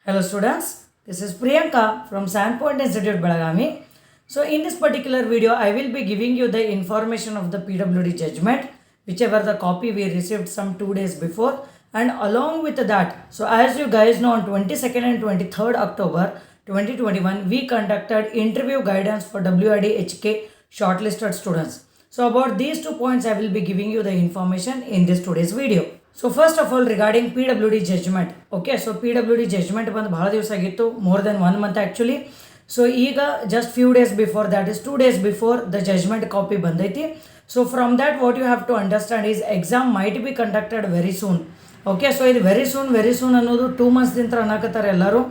Hello students, this is Priyanka from Sandpoint Institute Belagavi. So in this particular video, I will be giving you the information of the PWD judgment, whichever the copy we received some 2 days before, and along with that, so as you guys know, on 22nd and 23rd October 2021, we conducted interview guidance for WRD-HK shortlisted students. So about these 2 points, I will be giving you the information in this today's video. So first of all, regarding PWD judgment, okay, so PWD judgment ಬಂದು ಬಹಳ ದಿವಸ ಆಗಿತ್ತು, more than 1 month actually. So ಈಗ just few days before, that is 2 days before, the judgment copy ಬಂದೈತಿ. So from that, what you have to understand is exam might be conducted very soon. Okay, so ಇದು very soon ಅನ್ನೋದು 2 months ದಿಂತ ಅನ್ನಕತ್ತಾರೆ ಎಲ್ಲರೂ,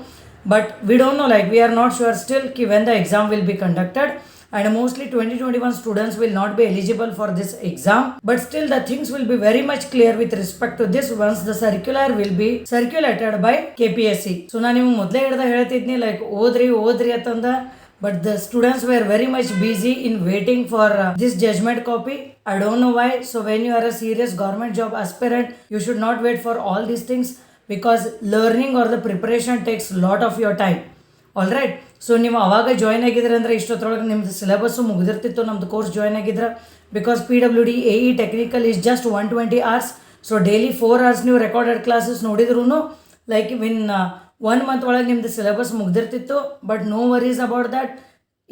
but we don't know, like we are not sure still when the exam will be conducted. And mostly 2021 students will not be eligible for this exam, but still the things will be very much clear with respect to this once the circular will be circulated by KPSC. So ನಾನು ನಿಮಗೆ ಮೊದಲೇ ಹೇಳ್ತಿದ್ನಿ like ಓದ್ರಿ ಅಂತಂದ, but the students were very much busy in waiting for this judgment copy. I don't know why. So when you are a serious government job aspirant, you should not wait for all these things, because learning or the preparation takes a lot of your time. All right. So ನೀವು ಅವಾಗ join ಆಗಿದ್ರೆ ಅಂದರೆ ಇಷ್ಟೊತ್ತರೊಳಗೆ ನಿಮ್ಮದು syllabus ಮುಗಿದಿರ್ತಿತ್ತು, ನಮ್ಮದು course join ಆಗಿದ್ರೆ, because PWD AE technical is just 120 hours. So daily 4 hours ನೀವು recorded classes ನೋಡಿದ್ರೂ ಲೈಕ್ ವಿನ್ 1 month ಒಳಗೆ ನಿಮ್ಮದು ಸಿಲೆಬಸ್ ಮುಗ್ದಿರ್ತಿತ್ತು. But no worries about that.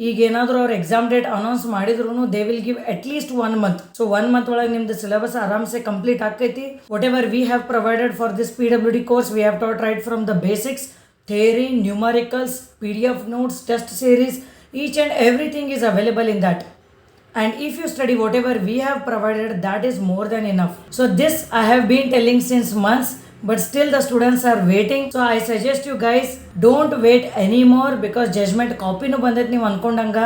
ಈಗ ಏನಾದರೂ ಅವ್ರು ಎಕ್ಸಾಮ್ ಡೇಟ್ ಅನೌನ್ಸ್ ಮಾಡಿದ್ರು they will give at least 1 month. So 1 month ಒಳಗೆ ನಿಮ್ಮದು ಸಿಲೆಬಸ್ ಆರಾಮ್ಸೆ ಕಂಪ್ಲೀಟ್ ಆಕೈತಿ. Whatever we have provided for this PWD course, we have taught right from the basics, theory, numericals, PDF notes, test series, each and everything is available in that. And if you study whatever we have provided, that is more than enough. So this I have been telling since months, but still the students are waiting. So I suggest you guys, don't wait anymore, because judgment copy nu bandait ನೀವು ಅನ್ಕೊಂಡಂಗ.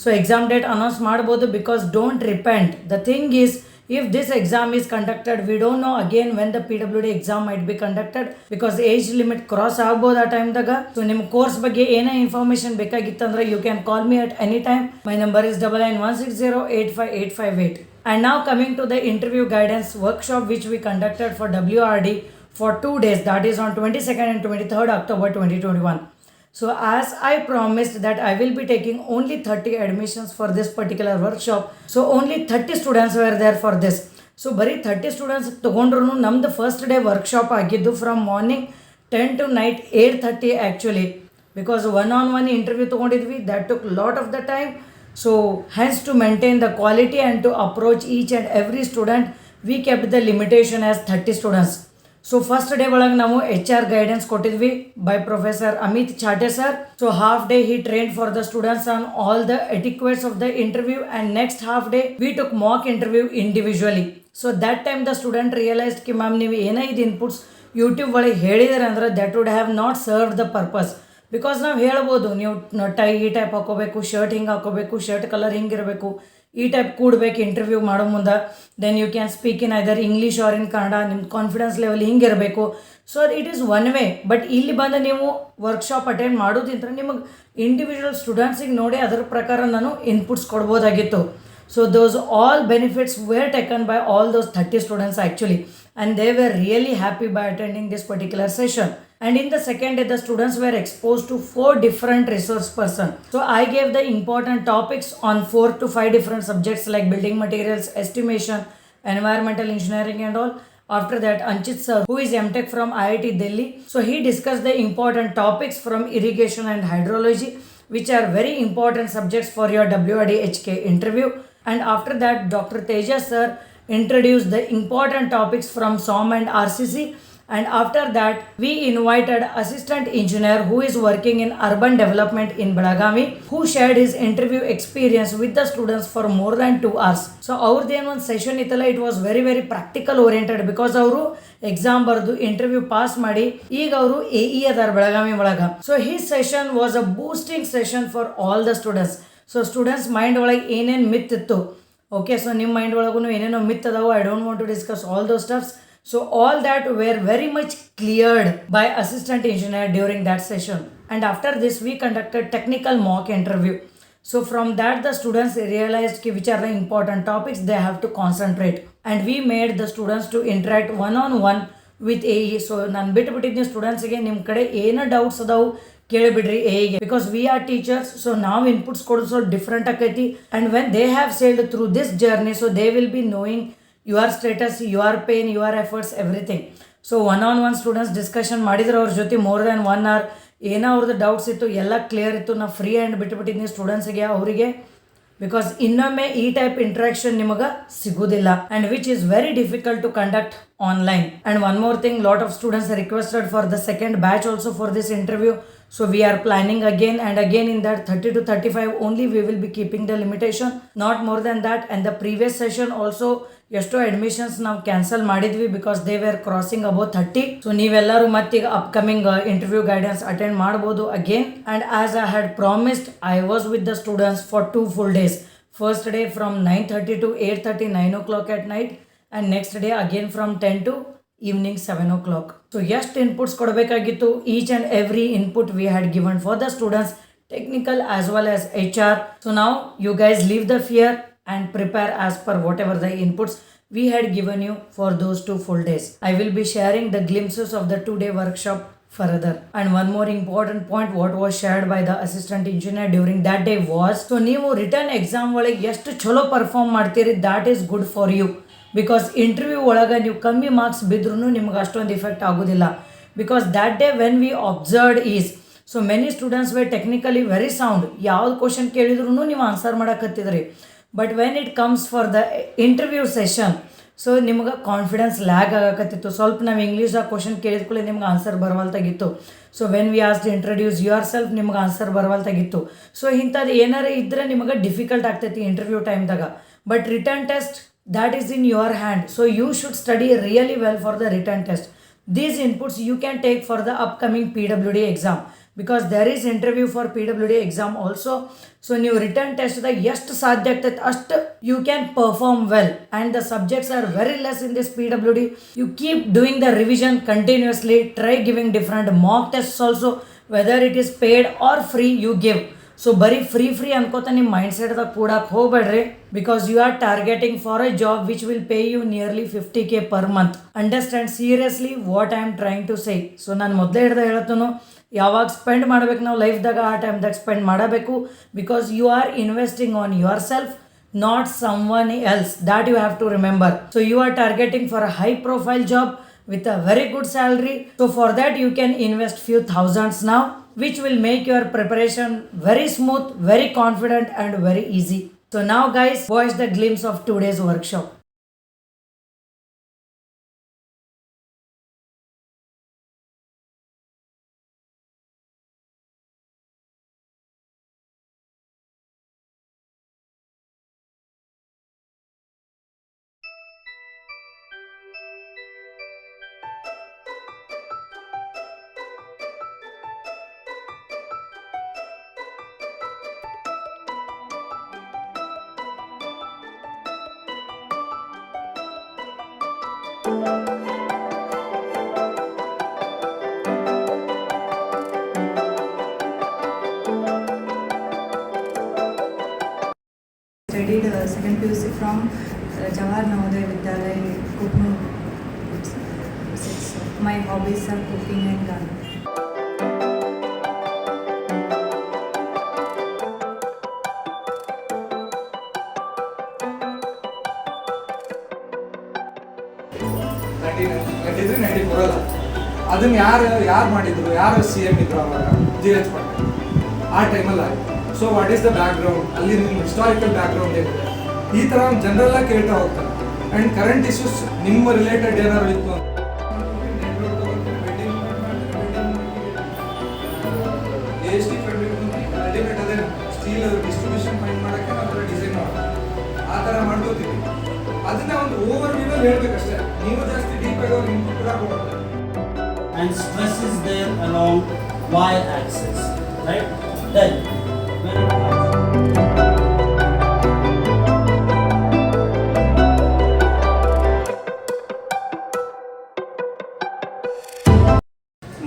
So exam date announce ಮಾಡ್ಬೋದು, because don't repent. The thing is, if this exam is conducted, we don't know again when the PWD exam might be conducted, because age limit cross ಆಗ್ಬೋದು ಆ ಟೈಮ್ದಾಗ. So ನಿಮ್ಮ course ಬಗ್ಗೆ ಏನೇ information ಬೇಕಾಗಿತ್ತಂದ್ರೆ you can call me at any time. My number is 9916085858. And now coming to the interview guidance workshop which we conducted for WRD for 2 days, that is on 22nd and 23rd October 2021. So as I promised that I will be taking only 30 admissions for this particular workshop. So only 30 students were there for this. So ಬರೀ 30 students ತೊಗೊಂಡ್ರು ನಮ್ದು first day workshop ಆಗಿದ್ದು from morning 10 to night 8:30 actually, because 1-on-1 interview ತೊಗೊಂಡಿದ್ವಿ. That took lot of the time. So hence to maintain the quality and to approach each and every student, we kept the limitation as 30 students. So first day ಒಳಗೆ ನಾವು HR guidance ಕೊಟ್ಟಿದ್ವಿ by professor Amit Chate sir. So half day he train for the students on all the ಎಟಿಕ್ವೇಟ್ಸ್ of the interview, and next half day we took mock interview individually. So that time the student realised ಕಿ ma'am ನೀವು ಏನೇ ಇದು inputs YouTube ಒಳಗೆ ಹೇಳಿದಾರೆ ಅಂದ್ರೆ that would have not serve the purpose. Because ನಾವು ಹೇಳ್ಬೋದು, ನೀವು ಟೈ ಈ ಟೈಪ್ ಹಾಕೋಬೇಕು, ಶರ್ಟ್ ಹಿಂಗೆ ಹಾಕೋಬೇಕು, ಶರ್ಟ್ ಕಲರ್ ಹಿಂಗಿರಬೇಕು, ಈ ಟೈಪ್ ಕೂಡಬೇಕು ಇಂಟರ್ವ್ಯೂ ಮಾಡೋ ಮುಂದೆ, then you can speak in either English or in Kannada, ನಿಮ್ಮ ಕಾನ್ಫಿಡೆನ್ಸ್ ಲೆವೆಲ್ ಹಿಂಗಿರಬೇಕು. So it is one way. But ಇಲ್ಲಿ ಬಂದು ನೀವು ವರ್ಕ್ಶಾಪ್ ಅಟೆಂಡ್ ಮಾಡೋದಿಂತ ನಿಮಗೆ ಇಂಡಿವಿಜುವಲ್ ಸ್ಟೂಡೆಂಟ್ಸಿಗೆ ನೋಡಿ ಅದರ ಪ್ರಕಾರ ನಾನು ಇನ್ಪುಟ್ಸ್ ಕೊಡ್ಬೋದಾಗಿತ್ತು. So those all benefits were taken by all those 30 students actually, and they were really happy by attending this particular session. And in the second day, the students were exposed to 4 different resource persons. So I gave the important topics on 4 to 5 different subjects like building materials, estimation, environmental engineering and all. After that, Anchit sir, who is MTech from IIT Delhi, so he discussed the important topics from irrigation and hydrology, which are very important subjects for your WRD-HK interview. And after that, Dr. Tejas sir introduced the important topics from SOM and RCC. And after that, we invited assistant engineer who is working in urban development in Belagavi, who shared his interview experience with the students for more than 2 hours. So ಅವ್ರದ್ದೇನು ಒಂದು session ಇತ್ತಲ್ಲ, it was very very practical oriented, because ಅವರು exam ಬರೆದು interview pass ಮಾಡಿ ಈಗ ಅವರು AE ಅದಾರ ಬೆಳಗಾವಿ ಒಳಗೆ. So his session was a boosting session for all the students. So students mind ಒಳಗೆ ಏನೇನು ಮಿತ್ ಇತ್ತು, ಓಕೆ, ಸೊ ನಿಮ್ಮ ಮೈಂಡ್ ಒಳಗೂ ಏನೇನೋ ಮಿತ್ ಅದಾವು. I don't want to discuss all those stuffs. So all that were very much cleared by assistant engineer during that session. And after this, we conducted technical mock interview. So from that, the students realized which are the important topics they have to concentrate. And we made the students to interact one-on-one with A E. So ನಾನು ಬಿಟ್ಬಿಟ್ಟಿದ್ದೀನಿ ಸ್ಟೂಡೆಂಟ್ಸ್ಗೆ, ನಿಮ್ಮ ಕಡೆ ಏನೋ doubts ಅದಾವು ಕೇಳಿಬಿಡ್ರಿ ಎಗೆ, because we are teachers. So ನಾವು inputs ಕೊಡೋದು ಸ್ವಲ್ಪ ಡಿಫ್ರೆಂಟ್ ಆಕೈತಿ. And when they have sailed through this journey, so they will be knowing your status, your pain, your efforts, everything. So one students discussion ಮಾಡಿದ್ರು ಅವ್ರ ಜೊತೆ more than 1 hour. ಏನೋ ಅವ್ರದ್ದು doubts ಇತ್ತು, ಎಲ್ಲ ಕ್ಲಿಯರ್ ಇತ್ತು. ನಾವು ಫ್ರೀ ಹ್ಯಾಂಡ್ ಬಿಟ್ಬಿಟ್ಟಿದ್ದೀನಿ ಸ್ಟೂಡೆಂಟ್ಸ್ಗೆ ಅವರಿಗೆ, ಬಿಕಾಸ್ ಇನ್ನೊಮ್ಮೆ ಈ ಟೈಪ್ ಇಂಟ್ರಾಕ್ಷನ್ ನಿಮಗೆ ಸಿಗೋದಿಲ್ಲ, and which is very difficult to conduct online. And one more thing, lot of students requested for the second batch also for this interview. So we are planning again and again in that 30 to 35 only we will be keeping the limitation, not more than that. And the previous session also ಎಷ್ಟೋ admissions ನಾವು cancel ಮಾಡಿದ್ವಿ because they were crossing above 30. So ನೀವೆಲ್ಲರೂ ಮತ್ತೀಗ upcoming interview guidance attend ಮಾಡ್ಬೋದು again. And as I had promised, I was with the students for 2 full days. First day from 9:30 to 8:30, 9 o'clock at night, and next day again from 10 to evening 7 o'clock. So ಎಷ್ಟು inputs ಕೊಡಬೇಕಾಗಿತ್ತು, each and every input we had given for the students, technical as well as HR. So now you guys leave the fear and prepare as per whatever the inputs we had given you for those 2 full days. I will be sharing the glimpses of the 2-day workshop further. And one more important point, what was shared by the assistant engineer during that day was, so ನೀವು return exam ಒಳಗೆ ಎಷ್ಟು ಚಲೋ perform ಮಾಡ್ತೀರಿ, that is good for you. Because interview ಒಳಗೆ ನೀವು ಕಮ್ಮಿ marks ಬಿದ್ರೂ ನಿಮ್ಗೆ ಅಷ್ಟೊಂದು ಇಫೆಕ್ಟ್ ಆಗೋದಿಲ್ಲ. Because that day when we observed is, so many students were technically very sound, ಯಾವ್ದು ಕ್ವಶನ್ ಕೇಳಿದ್ರು ನೀವು ಆನ್ಸರ್ ಮಾಡಕತ್ತಿದ್ರಿ. ಬಟ್ ವೆನ್ ಇಟ್ ಕಮ್ಸ್ ಫಾರ್ ದ ಇಂಟರ್ವ್ಯೂ ಸೆಷನ್, ಸೊ ನಿಮ್ಗೆ ಕಾನ್ಫಿಡೆನ್ಸ್ ಲ್ಯಾಗ್ ಆಗಕತ್ತಿತ್ತು. ಸ್ವಲ್ಪ ನಾವು ಇಂಗ್ಲೀಷ್ದಾಗ ಕ್ವಶನ್ ಕೇಳಿದ್ಕೊಳ್ಳಿ ನಿಮ್ಗೆ ಆನ್ಸರ್ ಬರವಲ್ತಾಗಿತ್ತು. So when we ask introduce yourself, ನಿಮ್ಗೆ ಆನ್ಸರ್ ಬರವಲ್ತಾಗಿತ್ತು. ಸೊ ಇಂಥದ್ದು ಏನಾರು ಇದ್ದರೆ ನಿಮಗೆ ಡಿಫಿಕಲ್ಟ್ ಆಗ್ತೈತಿ ಇಂಟರ್ವ್ಯೂ ಟೈಮ್ದಾಗ. But return test, that is in your hand, so you should study really well for the written test. These inputs you can take for the upcoming PWD exam, because there is interview for PWD exam also. So ನೀವು return ಟೆಸ್ಟ್ದಾಗ ಎಷ್ಟು ಸಾಧ್ಯ ಆಗ್ತೈತೆ ಅಷ್ಟು you can perform well, and the subjects are very less in this PWD. You keep doing the revision continuously, try giving different mock tests also, whether it is paid or free you give. So ಬರೀ free ಅನ್ಕೋತ ನಿಮ್ಮ mind ಸೆಟ್ದಾಗ ಕೂಡಕ್ಕೆ ಹೋಗ್ಬೇಡ್ರಿ, because you are targeting for a job which will pay you nearly 50K per month. Understand seriously what I am trying to say. So ನಾನು ಮೊದಲೇ ಹೇಳ್ತನು, ಯಾವಾಗ spend ಮಾಡ್ಬೇಕು ನಾವು ಲೈಫ್ದಾಗ ಆ ಟೈಮ್ದಾಗ ಸ್ಪೆಂಡ್ ಮಾಡಬೇಕು, because you are investing on your self, not someone else. That you have to remember. So you are targeting for a high profile job with a very good salary. So for that you can invest few thousands now, which will make your preparation very smooth, very confident and very easy. So now guys, watch the glimpse of today's workshop. Studied second PUC from Jawahar Navodaya Vidyalaya, Kuknu. My hobbies are cooking and gardening. ಅದನ್ನ ಯಾರು ಮಾಡಿದ್ರು, ಯಾರು CM ಇದ್ರು ಅವಾಗ GH Patil ಆ ಟೈಮಲ್ಲಿ ಆಯಿತು. So what is the background, ಅಲ್ಲಿ ನಿಮ್ಮ ಹಿಸ್ಟಾರಿಕಲ್ ಬ್ಯಾಕ್ಗ್ರೌಂಡ್ ಏನಿದೆ, ಈ ಥರ ಜನರಲ್ಲ ಕೇಳ್ತಾ ಹೋಗ್ತಾರೆ. ಆ್ಯಂಡ್ ಕರೆಂಟ್ ಇಶ್ಯೂಸ್ ನಿಮ್ಮ ರಿಲೇಟೆಡ್ ಏನಾದ್ರು ಇತ್ತು AST ಅಲ್ಟಿಮೇಟ್ ಅದೇ ಸ್ಟೀಲ್ ಡಿಸ್ಟ್ರಿಬ್ಯೂಷನ್ ಫೈಂಡ್ ಮಾಡೋಕ್ಕೆ ನಾವು ಡಿಸೈನ್ ಮಾಡೋದು ಆ ಥರ ಮಾಡ್ಕೋತೀವಿ. ಅದನ್ನ ಒಂದು ಓವರ್ ವ್ಯೂನಲ್ಲಿ ಹೇಳ್ಬೇಕಷ್ಟೇ, ನೀವು ಜಾಸ್ತಿ ಡೀಪ್ ಆಗಿ ಅವ್ರಿಗೆ ಇನ್ಪುಟ್ ಕೂಡ ಕೊಡೋದು. And stress is there along y-axis, right? Then when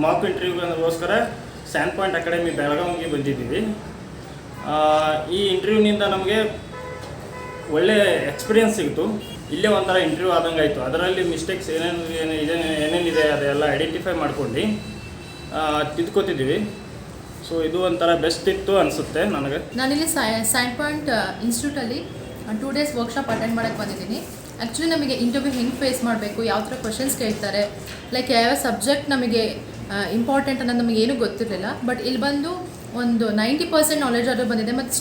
mock ಇಂಟರ್ವ್ಯೂಗೋಸ್ಕರ ಸ್ಯಾನ್ ಪಾಯಿಂಟ್ ಅಕಾಡೆಮಿ ಬೆಳಗಾವಿಗೆ ಬಂದಿದ್ದೀವಿ. ಈ ಇಂಟರ್ವ್ಯೂನಿಂದ ನಮಗೆ ಒಳ್ಳೆ ಎಕ್ಸ್ಪೀರಿಯನ್ಸ್ ಸಿಕ್ತು. ಇಲ್ಲೇ ಒಂಥರ ಇಂಟರ್ವ್ಯೂ ಆದಂಗೆ ಆಯಿತು. ಅದರಲ್ಲಿ ಮಿಸ್ಟೇಕ್ಸ್ ಏನೇನಿದೆ ಅದೆಲ್ಲ ಐಡೆಂಟಿಫೈ ಮಾಡ್ಕೊಂಡು ತಿದ್ಕೋತಿದ್ದೀವಿ. ಸೊ ಇದು ಒಂಥರ ಬೆಸ್ಟ್ ಇತ್ತು ಅನಿಸುತ್ತೆ ನನಗೆ. ನಾನಿಲ್ಲಿ ಸ್ಯಾಂಡ್ ಪಾಯಿಂಟ್ ಇನ್ಸ್ಟಿಟ್ಯೂಟಲ್ಲಿ 2 days ವರ್ಕ್ಶಾಪ್ ಅಟೆಂಡ್ ಮಾಡೋಕ್ಕೆ ಬಂದಿದ್ದೀನಿ. ಆ್ಯಕ್ಚುಲಿ ನಮಗೆ ಇಂಟರ್ವ್ಯೂ ಹೆಂಗೆ ಫೇಸ್ ಮಾಡಬೇಕು, ಯಾವ ಥರ ಕ್ವಶನ್ಸ್ ಕೇಳ್ತಾರೆ, ಲೈಕ್ ಯಾವ ಸಬ್ಜೆಕ್ಟ್ ನಮಗೆ ಇಂಪಾರ್ಟೆಂಟ್ ಅನ್ನೋದು ನಮಗೆ ಏನೂ ಗೊತ್ತಿರಲಿಲ್ಲ. ಬಟ್ ಇಲ್ಲಿ ಬಂದು ಒಂದು 90% ನಾಲೆಜ್ ಆದರೂ ಬಂದಿದೆ. ಮತ್ತು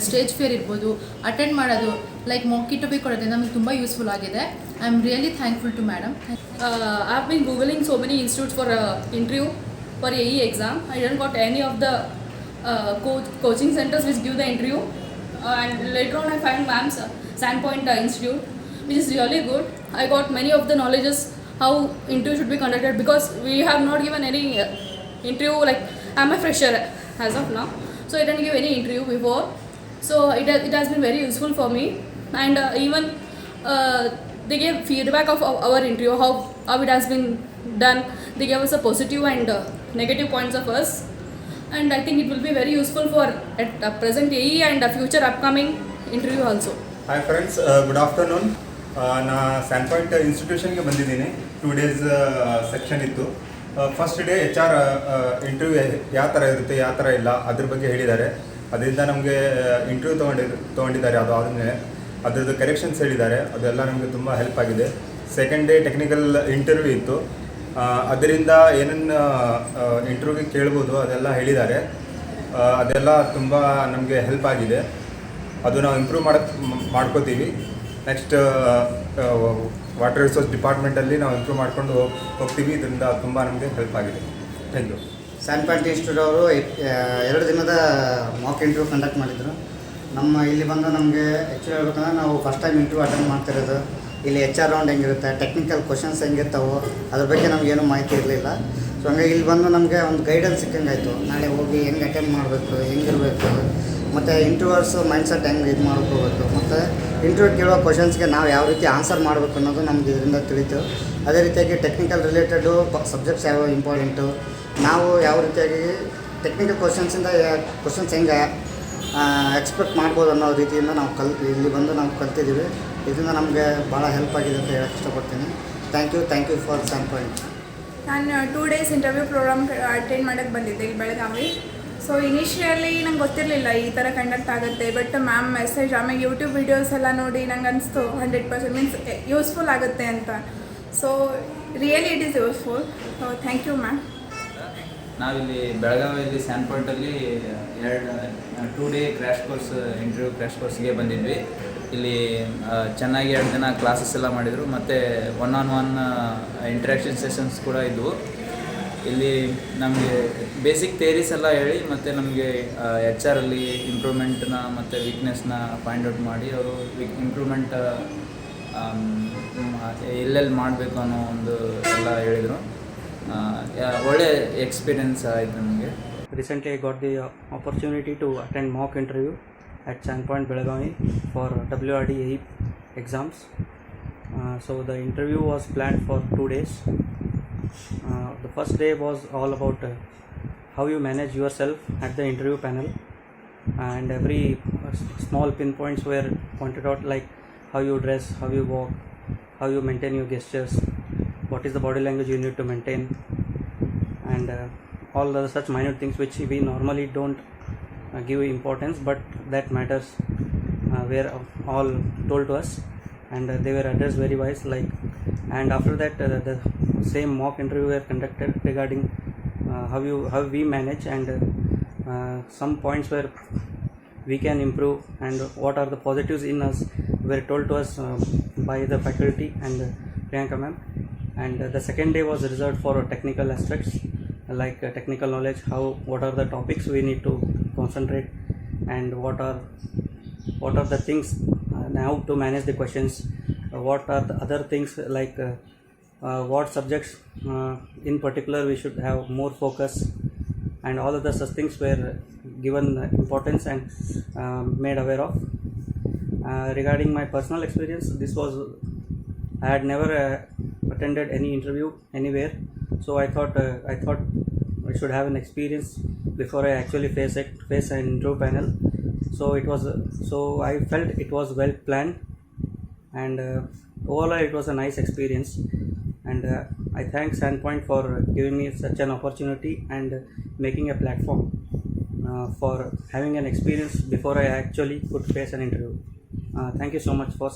ಸ್ಟೇಜ್ ಫಿಯರ್ ಇರ್ಬೋದು, ಅಟೆಂಡ್ ಮಾಡೋದು, ಲೈಕ್ ಮಾಕ್ ಇಂಟರ್ವ್ಯೂ ಕೊಡೋದು ನಮಗೆ ತುಂಬ ಯೂಸ್ಫುಲ್ ಆಗಿದೆ. I am really thankful to madam. I have been googling so many institutes for interview for AE exam. I didn't got any of the coaching centers which give the interview. And later on I find ma'am's Sandpoint Institute, which is really good. I got many of the knowledges how interview should be conducted, because we have not given any interview. Like I'm a fresher as of now, so I didn't give any interview before. So it has been very useful for me. And even they gave feedback of our interview, how it has been done. They gave us a positive and negative points of us, and I think it will be very useful for at present AE and future upcoming interview also. Hi friends, good afternoon. ನಾ and point ಇನ್ಸ್ಟಿಟ್ಯೂಷನ್ಗೆ ಬಂದಿದ್ದೀನಿ. 2 days section ಇತ್ತು. First day HR interview ಯಾವ ಥರ ಇರುತ್ತೆ, ಯಾವ ಥರ ಇಲ್ಲ ಅದ್ರ ಬಗ್ಗೆ ಹೇಳಿದ್ದಾರೆ. ಅದರಿಂದ ನಮಗೆ ಇಂಟರ್ವ್ಯೂ ತೊಗೊಂಡಿದ್ದಾರೆ. ಅದು ಆದಮೇಲೆ ಅದರದ್ದು ಕರೆಕ್ಷನ್ಸ್ ಹೇಳಿದ್ದಾರೆ. ಅದೆಲ್ಲ ನಮಗೆ ತುಂಬ ಹೆಲ್ಪ್ ಆಗಿದೆ. ಸೆಕೆಂಡ್ ಡೇ ಟೆಕ್ನಿಕಲ್ ಇಂಟರ್ವ್ಯೂ ಇತ್ತು. ಅದರಿಂದ ಏನೇನು ಇಂಟರ್ವ್ಯೂಗೆ ಕೇಳ್ಬೋದು ಅದೆಲ್ಲ ಹೇಳಿದ್ದಾರೆ. ಅದೆಲ್ಲ ತುಂಬ ನಮಗೆ ಹೆಲ್ಪ್ ಆಗಿದೆ. ಅದು ನಾವು ಇಂಪ್ರೂವ್ ಮಾಡ್ಕೋತೀವಿ. ನೆಕ್ಸ್ಟ್ ವಾಟರ್ ರಿಸೋರ್ಸ್ ಡಿಪಾರ್ಟ್ಮೆಂಟಲ್ಲಿ ನಾವು ಇಂಪ್ರೂವ್ ಮಾಡ್ಕೊಂಡು ಹೋಗ್ತೀವಿ. ಇದರಿಂದ ತುಂಬ ನಮಗೆ ಹೆಲ್ಪ್ ಆಗಿದೆ. Thank you. Sand Point Institute ಅವರು 2 ದಿನದ ಮಾಕ್ ಇಂಟರ್ವ್ಯೂ ಕಂಡಕ್ಟ್ ಮಾಡಿದರು. ನಮ್ಮ ಇಲ್ಲಿ ಬಂದು ನಮಗೆ ಆ್ಯಕ್ಚುಲಿ ಹೇಳ್ಬೇಕಂದ್ರೆ ನಾವು ಫಸ್ಟ್ ಟೈಮ್ ಇಂಟರ್ವ್ಯೂ ಅಟೆಂಡ್ ಮಾಡ್ತಿರೋದು. ಇಲ್ಲಿ HR ರೌಂಡ್ ಹೆಂಗಿರುತ್ತೆ, ಟೆಕ್ನಿಕಲ್ ಕ್ವಶನ್ಸ್ ಹೆಂಗಿರ್ತಾವೋ ಅದ್ರ ಬಗ್ಗೆ ನಮಗೇನು ಮಾಹಿತಿ ಇರಲಿಲ್ಲ. ಸೊ ಹಂಗಾಗಿ ಇಲ್ಲಿ ಬಂದು ನಮಗೆ ಒಂದು ಗೈಡೆನ್ಸ್ ಸಿಕ್ಕಂಗಾಯಿತು. ನಾಳೆ ಹೋಗಿ ಹೆಂಗೆ ಅಟೆಂಡ್ ಮಾಡಬೇಕು, ಹೆಂಗಿರಬೇಕು, ಮತ್ತು ಇಂಟರ್ವ್ಯೂರ್ಸ್ ಮೈಂಡ್ಸೆಟ್ ಹೆಂಗೆ ಇದು ಮಾಡ್ಕೋಬೇಕು, ಮತ್ತು ಇಂಟರ್ವ್ಯೂ ಕೇಳೋ ಕ್ವಶನ್ಸ್ಗೆ ನಾವು ಯಾವ ರೀತಿ ಆನ್ಸರ್ ಮಾಡಬೇಕು ಅನ್ನೋದು ನಮ್ಗೆ ಇದರಿಂದ ತಿಳಿತು. ಅದೇ ರೀತಿಯಾಗಿ ಟೆಕ್ನಿಕಲ್ ರಿಲೇಟೆಡು ಸಬ್ಜೆಕ್ಟ್ಸ್ ಯಾವ ಇಂಪಾರ್ಟೆಂಟು, ನಾವು ಯಾವ ರೀತಿಯಾಗಿ ಟೆಕ್ನಿಕಲ್ ಕ್ವಶನ್ಸ್ ಹೆಂಗೆ ಎಕ್ಸ್ಪೆಕ್ಟ್ ಮಾಡ್ಬೋದು ಅನ್ನೋ ರೀತಿಯಿಂದ ನಾವು ಇಲ್ಲಿ ಬಂದು ನಾವು ಕಲ್ತಿದ್ದೀವಿ. ಇದರಿಂದ ನಮಗೆ ಭಾಳ ಹೆಲ್ಪ್ ಆಗಿದೆ ಅಂತ ಹೇಳಕ್ಕೆ ಇಷ್ಟಪಡ್ತೀನಿ. Thank you for Sand Point. ನಾನು 2 days ಇಂಟರ್ವ್ಯೂ ಪ್ರೋಗ್ರಾಮ್ ಅಟೆಂಡ್ ಮಾಡೋಕ್ಕೆ ಬಂದಿದ್ದೆ ಇಲ್ಲಿ ಬೆಳಗಾವಿ. ಸೊ ಇನಿಷಿಯಲಿ ನಂಗೆ ಗೊತ್ತಿರಲಿಲ್ಲ ಈ ಥರ ಕಂಡಕ್ಟ್ ಆಗುತ್ತೆ. ಬಟ್ ಮ್ಯಾಮ್ ಮೆಸೇಜ್ ಆಮೇಲೆ ಯೂಟ್ಯೂಬ್ ವೀಡಿಯೋಸ್ ಎಲ್ಲ ನೋಡಿ ನಂಗೆ ಅನಿಸ್ತು 100% ಮೀನ್ಸ್ ಯೂಸ್ಫುಲ್ ಆಗುತ್ತೆ ಅಂತ. So really it is useful. So thank you ma'am. ನಾವಿಲ್ಲಿ ಬೆಳಗಾವಿಯಲ್ಲಿ ಸ್ಯಾಂಡ್ ಪಾಯಿಂಟಲ್ಲಿ 2 day ಇಂಟರ್ವ್ಯೂ ಕ್ರ್ಯಾಶ್ ಕೋರ್ಸ್ಗೆ ಬಂದಿದ್ವಿ. ಇಲ್ಲಿ ಚೆನ್ನಾಗಿ 2 ದಿನ ಕ್ಲಾಸಸ್ ಎಲ್ಲ ಮಾಡಿದರು, ಮತ್ತು 1-on-1 ಇಂಟ್ರ್ಯಾಕ್ಷನ್ ಸೆಷನ್ಸ್ ಕೂಡ ಇದ್ದವು. ಇಲ್ಲಿ ನಮಗೆ ಬೇಸಿಕ್ ಥಿಯರೀಸ್ ಎಲ್ಲ ಹೇಳಿ, ಮತ್ತು ನಮಗೆ HR ಅಲ್ಲಿ ಇಂಪ್ರೂವ್ಮೆಂಟ್ನ ಮತ್ತು ವೀಕ್ನೆಸ್ನ ಫೈಂಡ್ ಔಟ್ ಮಾಡಿ ಅವರು ಇಂಪ್ರೂವ್ಮೆಂಟ್ ಎಲ್ಲೆಲ್ಲಿ ಮಾಡಬೇಕು ಅನ್ನೋ ಒಂದು ಎಲ್ಲ ಹೇಳಿದರು. ಒಳ್ಳೆ ಎಕ್ಸ್ಪೀರಿಯನ್ಸ್ ಆಯಿತು ನಮಗೆ. Recently I got the opportunity to attend mock interview at Sandpoint Belagavi for WRD AE exams. So the interview was planned for 2 days. The first day was all about how you manage yourself at the interview panel, and every small pinpoints were pointed out, like how you dress, how you walk, how you maintain your gestures, what is the body language you need to maintain, and all the such minor things which we normally don't give importance, but that matters were all told to us, and they were addressed very wise. Like, and after that the same mock interview were conducted regarding how we manage, and some points where we can improve, and what are the positives in us were told to us by the faculty and Priyanka ma'am. And the second day was reserved for technical aspects, like technical knowledge, what are the topics we need to concentrate, and what are the things how to manage the questions, what are the other things, like what subjects in particular we should have more focus, and all of the such things were given importance and made aware of. Regarding my personal experience, I had never attended any interview anywhere, so I thought I should have an experience before I actually face an interview panel. So I felt it was well planned, and overall it was a nice experience, and I thank Sandpoint for giving me such an opportunity and making a platform for having an experience before I actually could face an interview. Thank you so much for